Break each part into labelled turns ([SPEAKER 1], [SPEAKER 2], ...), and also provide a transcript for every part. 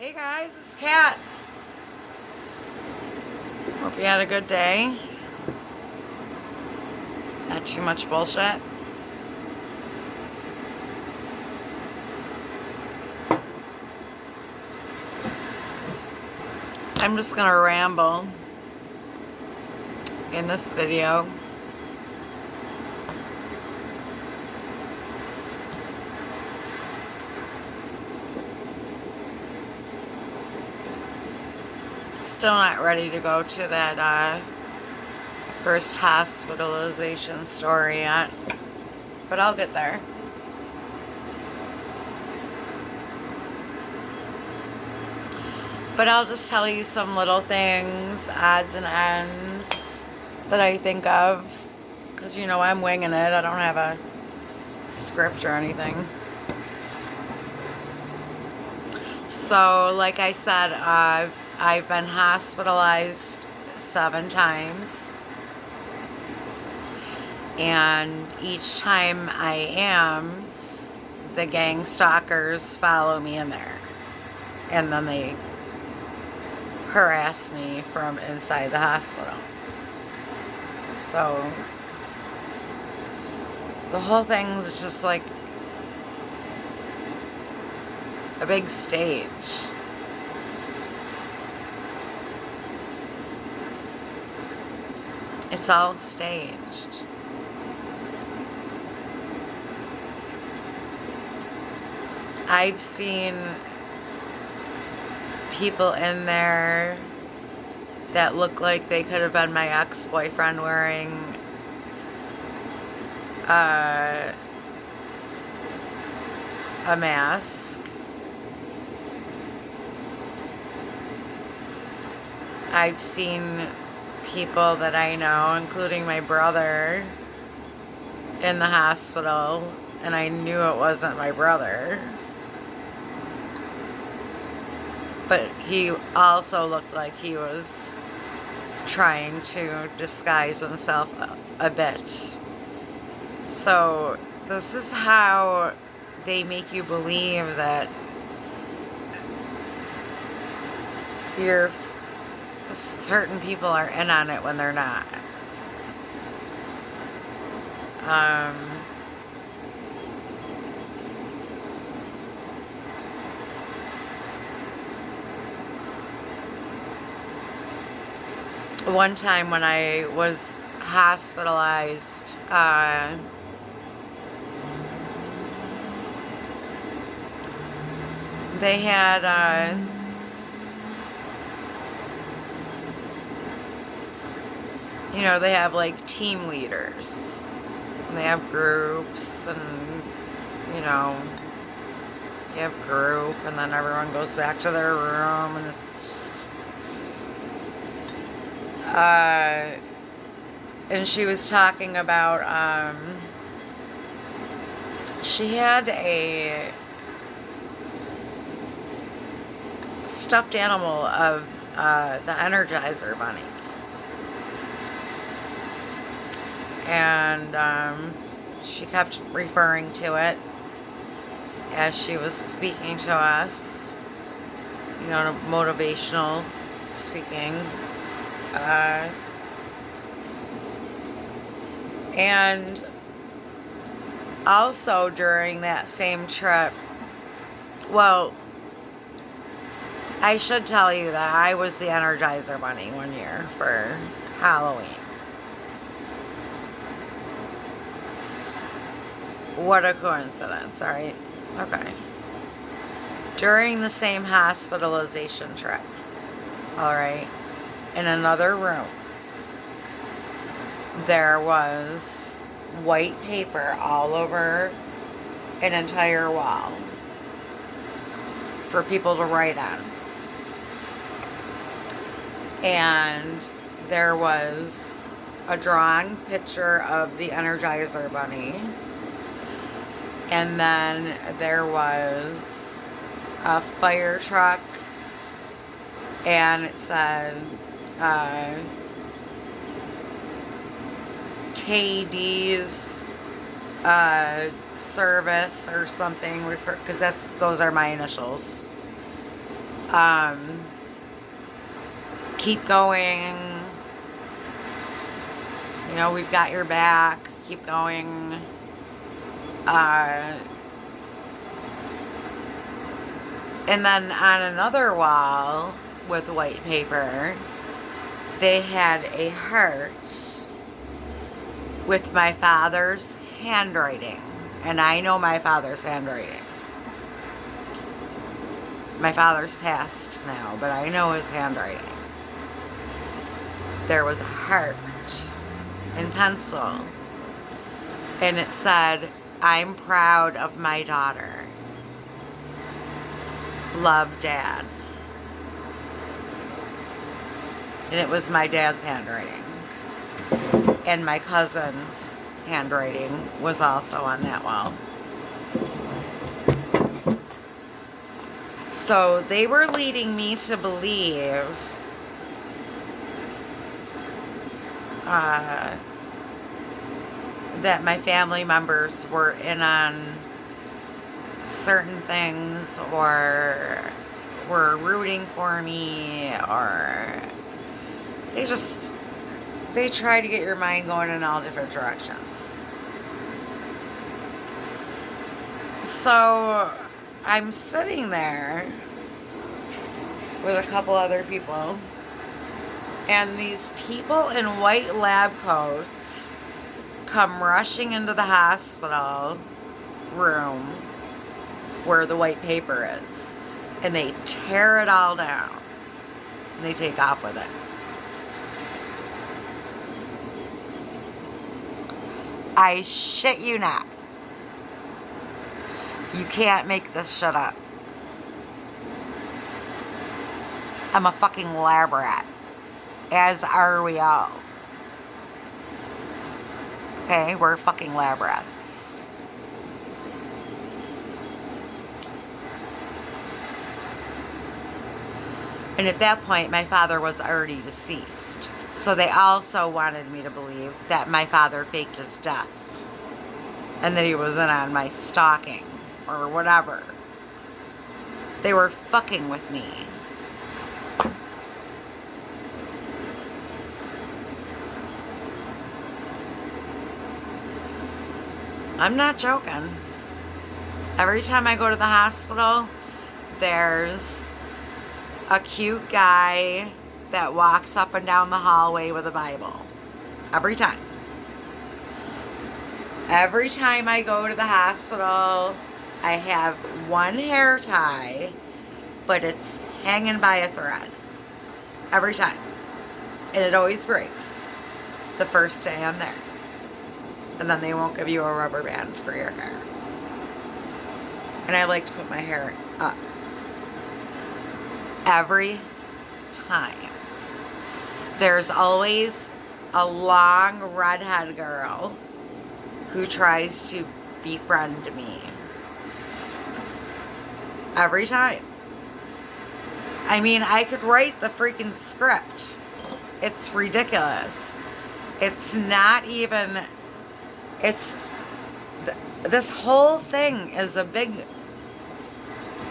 [SPEAKER 1] Hey guys, it's Kat. Hope you had a good day. Not too much bullshit. I'm just gonna ramble in this video. Still not ready to go to that first hospitalization story yet, but I'll get there. But I'll just tell you some little things, odds and ends that I think of, because you know I'm winging it. I don't have a script or anything. So, like I said, I've been hospitalized 7 times, and each time I am, the gang stalkers follow me in there, and then they harass me from inside the hospital. So the whole thing's just like a big stage. It's all staged. I've seen people in there that look like they could have been my ex-boyfriend wearing a mask. I've seen people that I know, including my brother, in the hospital, and I knew it wasn't my brother. But he also looked like he was trying to disguise himself a bit. So this is how they make you believe that certain people are in on it when they're not. One time when I was hospitalized, they had you know, they have like team leaders, and they have groups, and you know, you have group, and then everyone goes back to their room, and it's and she was talking about she had a stuffed animal of the Energizer Bunny. And she kept referring to it as she was speaking to us, you know, motivational speaking. And also during that same trip, well, I should tell you that I was the Energizer Bunny one year for Halloween. What a coincidence, right? Okay. During the same hospitalization trip, alright, in another room, there was white paper all over an entire wall for people to write on. And there was a drawn picture of the Energizer Bunny. And then there was a fire truck, and it said KD's service or something, because those are my initials. Keep going. You know, we've got your back. Keep going. And then on another wall with white paper, they had a heart with my father's handwriting. And I know my father's handwriting. My father's passed now, but I know his handwriting. There was a heart in pencil. And it said, "I'm proud of my daughter. Love, Dad." And it was my dad's handwriting. And my cousin's handwriting was also on that wall. So they were leading me to believe that my family members were in on certain things, or were rooting for me, or they try to get your mind going in all different directions. So I'm sitting there with a couple other people, and these people in white lab coats come rushing into the hospital room where the white paper is, and they tear it all down, and they take off with it. I shit you not. You can't make this shit up. I'm a fucking lab rat. As are we all. Okay, we're fucking lab rats. And at that point, my father was already deceased. So they also wanted me to believe that my father faked his death. And that he was in on my stalking. Or whatever. They were fucking with me. I'm not joking. Every time I go to the hospital, there's a cute guy that walks up and down the hallway with a Bible. Every time. Every time I go to the hospital, I have one hair tie, but it's hanging by a thread. Every time. And it always breaks the first day I'm there. And then they won't give you a rubber band for your hair. And I like to put my hair up. Every time. There's always a long redhead girl who tries to befriend me. Every time. I mean, I could write the freaking script. It's ridiculous. It's not even... This whole thing is a big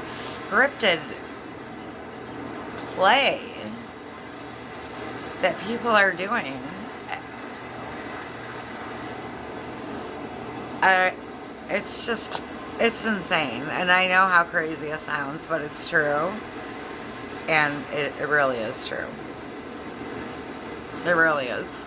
[SPEAKER 1] scripted play that people are doing. It's insane. And I know how crazy it sounds, but it's true. And it really is true. It really is.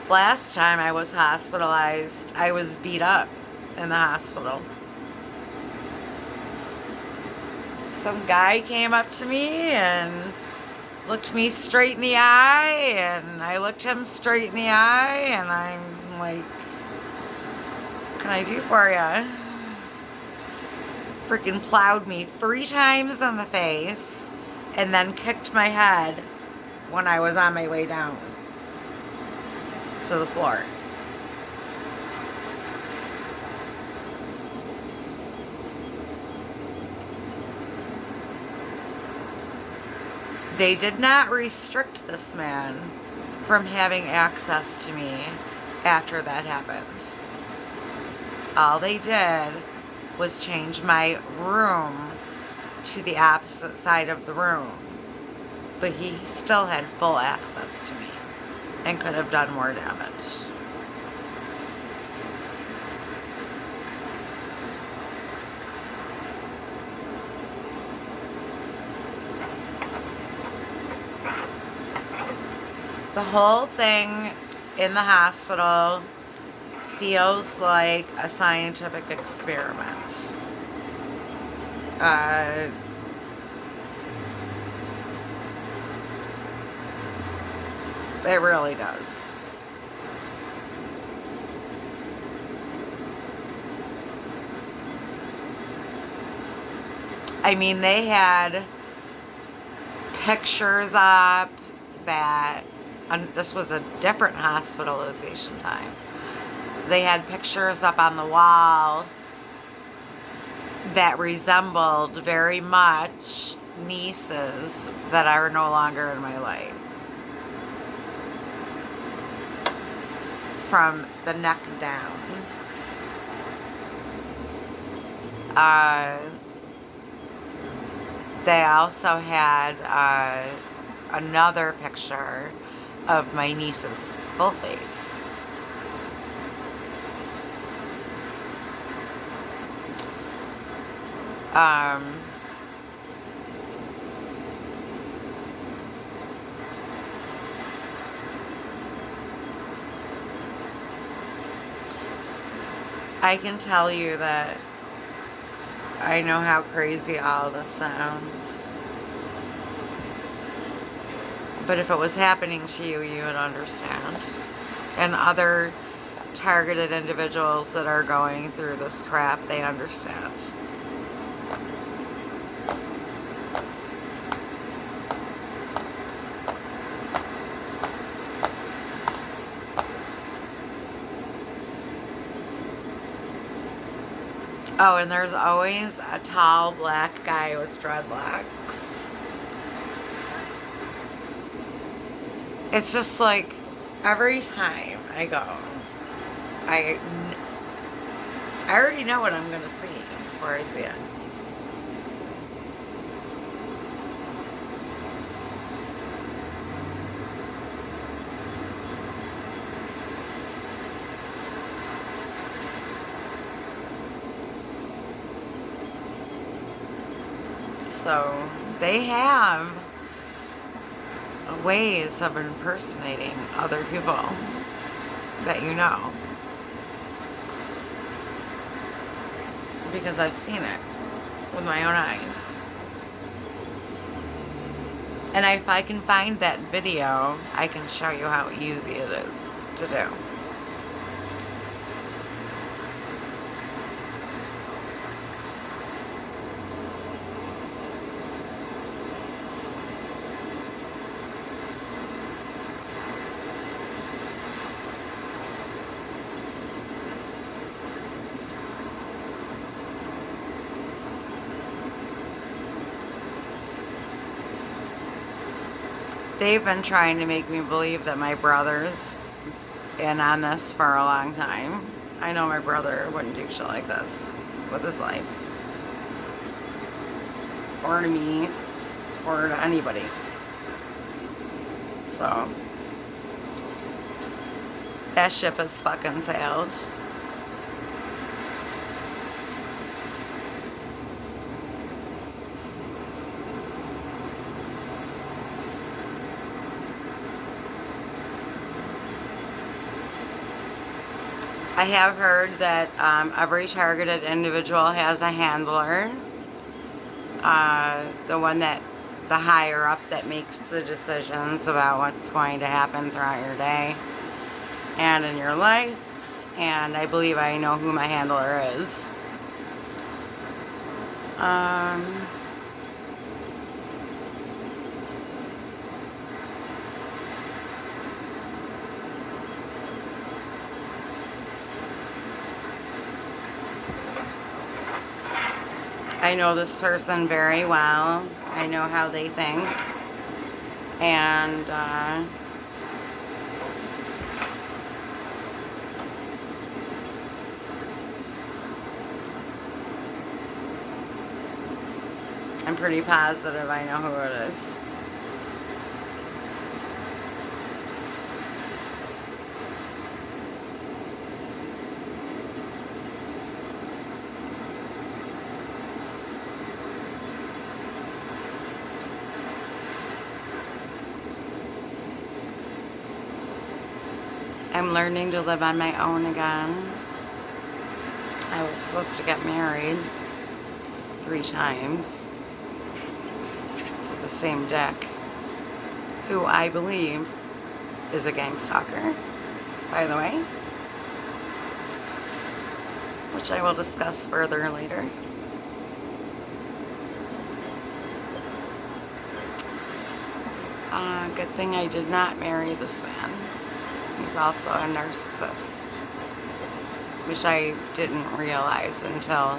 [SPEAKER 1] Last time I was hospitalized, I was beat up in the hospital. Some guy came up to me and looked me straight in the eye, and I looked him straight in the eye, and I'm like, what can I do for ya? Freaking plowed me 3 times in the face, and then kicked my head when I was on my way down to the floor. They did not restrict this man from having access to me after that happened. All they did was change my room to the opposite side of the room. But he still had full access to me and could have done more damage. The whole thing in the hospital feels like a scientific experiment. It really does. I mean, they had pictures up that, this was a different hospitalization time. They had pictures up on the wall that resembled very much nieces that are no longer in my life. From the neck down. They also had another picture of my niece's full face. I can tell you that I know how crazy all this sounds. But if it was happening to you, you would understand. And other targeted individuals that are going through this crap, they understand. Oh, and there's always a tall black guy with dreadlocks. It's just like every time I go, I already know what I'm going to see before I see it. So they have ways of impersonating other people that you know. Because I've seen it with my own eyes. And if I can find that video, I can show you how easy it is to do. They've been trying to make me believe that my brother's in on this for a long time. I know my brother wouldn't do shit like this with his life. Or to me. Or to anybody. So. That ship has fucking sailed. I have heard that every targeted individual has a handler. The one that, the higher up that makes the decisions about what's going to happen throughout your day and in your life. And I believe I know who my handler is. I know this person very well. I know how they think. And pretty positive I know who it is. I'm learning to live on my own again. I was supposed to get married 3 times to the same dick, who I believe is a gang stalker, by the way, which I will discuss further later. Good thing I did not marry this man. He's also a narcissist, which I didn't realize until,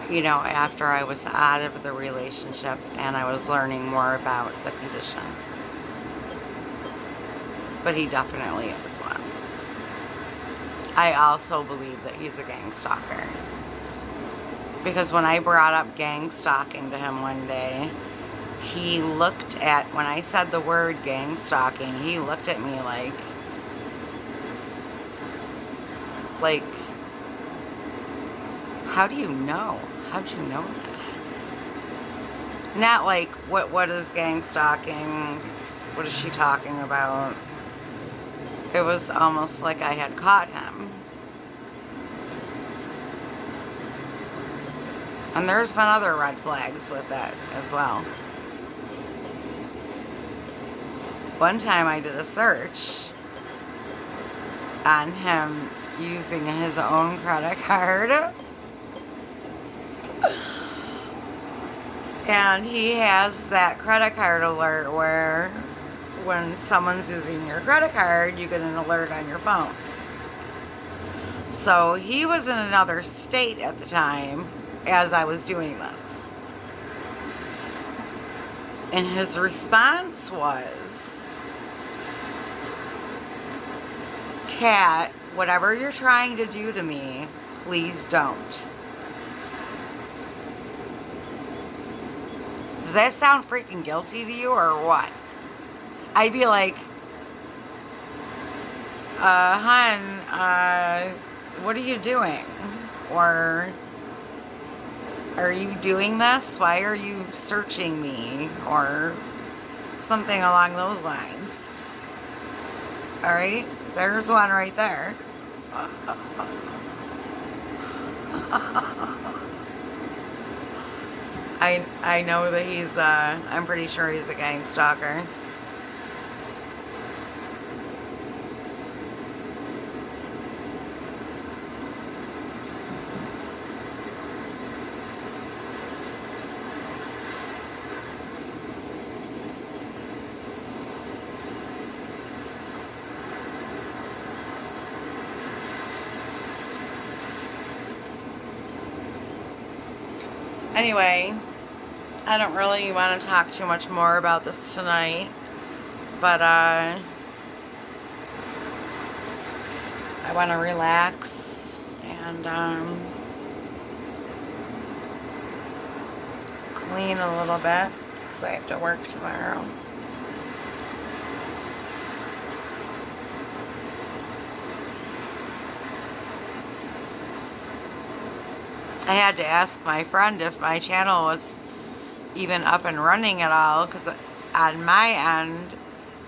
[SPEAKER 1] you know, after I was out of the relationship and I was learning more about the condition. But he definitely is one. I also believe that he's a gang stalker, because when I brought up gang stalking to him one day, he looked at, when I said the word gang stalking, he looked at me like, how do you know? How'd you know that? Not like, what is gang stalking? What is she talking about? It was almost like I had caught him. And there's been other red flags with that as well. One time I did a search on him using his own credit card. And he has that credit card alert where when someone's using your credit card, you get an alert on your phone. So he was in another state at the time as I was doing this. And his response was, "Kat, whatever you're trying to do to me, please don't." Does that sound freaking guilty to you or what? I'd be like, "Hun, what are you doing?" Or, "Are you doing this? Why are you searching me?" Or something along those lines. Alright? There's one right there. I know that he's, I'm pretty sure he's a gang stalker. Anyway, I don't really want to talk too much more about this tonight, but I want to relax and clean a little bit because I have to work tomorrow. I had to ask my friend if my channel was even up and running at all, because on my end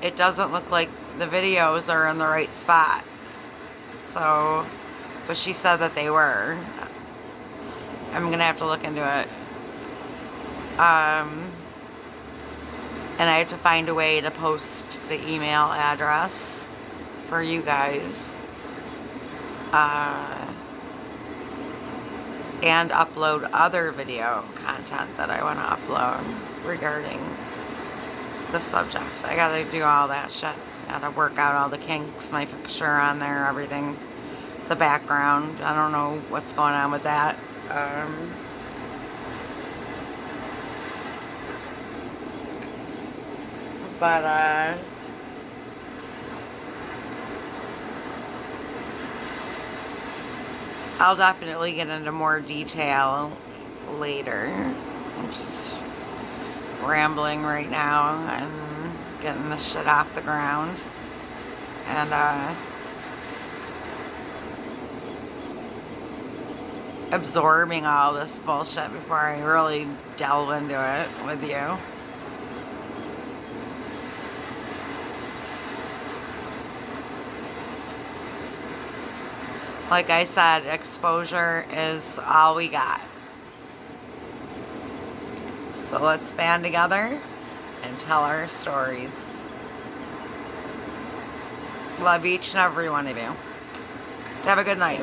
[SPEAKER 1] it doesn't look like the videos are in the right spot. So, but she said that they were. I'm gonna have to look into it. And I have to find a way to post the email address for you guys. And upload other video content that I want to upload regarding the subject. I gotta do all that shit. Gotta work out all the kinks, my picture on there, everything. The background. I don't know what's going on with that. But I'll definitely get into more detail later. I'm just rambling right now and getting this shit off the ground. And, absorbing all this bullshit before I really delve into it with you. Like I said, exposure is all we got. So let's band together and tell our stories. Love each and every one of you. Have a good night.